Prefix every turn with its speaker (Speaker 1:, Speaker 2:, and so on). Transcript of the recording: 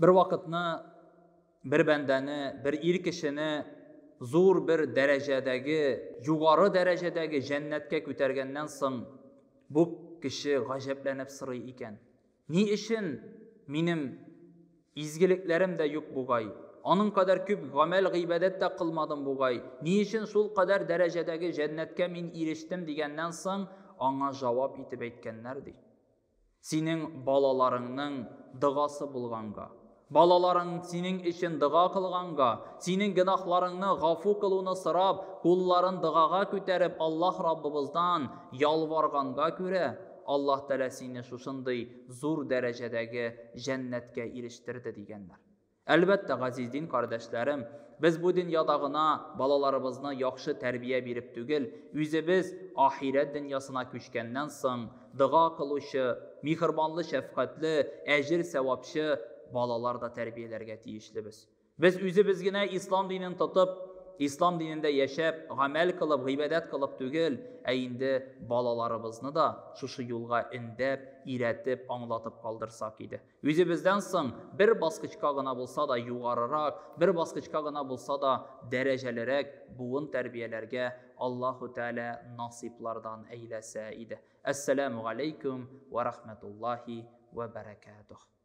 Speaker 1: Bir vaqtni, bir bendeni, bir ir kishini zo'r bir darajadagi, yuqori darajadagi jannatga ko'targandan so'ng bu kishi g'ajablanib so'ray ekan. Ni ishim menim izgiliklarim da yo'q bo'lg'ay. Onun kadar ko'p amal g'ibodat da qilmadim bo'lg'ay. Ni ishim shul qadar darajadagi jannatga men erishdim degandan so'ng anga javob etib aytganlardi. Sening balalaringning duosi bo'lganga, balalaring sening için duo qilganga, sening gunohlaringni g'afu qiluvni so'rab, qo'llarin duoga ko'tarib Alloh Robbimizdan yalvarganga ko'ra, Allah Teala seni şuşunday zo'r darajadagi jannatga erishtirdi deganlar. Albatta aziz din kardeşlerim, biz bu dünyadagına balalarımızna yaxşı terbiye berip tugil, o'zimiz ahiret dünyasına köçkenden so'ng duo qiluvchi, mehribonli, shafqatli, ajr savobchi balalar da terbiyelerge tiyişlibiz. Biz o'zimizgina islom dinini tutib, İslam dininde yaşab, amel kılıp, g'ibadat kılıp tugil, endi balalarımızını da şuşu yolga indep, iretip, anlatıp kaldırsak idi. Özümüzden so'ng bir basqıçka gına bulsa da yuqarırak, bir basqıçka gına bulsa da derecelerek buğun terbiyelerge Allahu Teala nasiplardan eylese idi. Esselamu aleyküm ve rahmetullahi ve berekatuhu.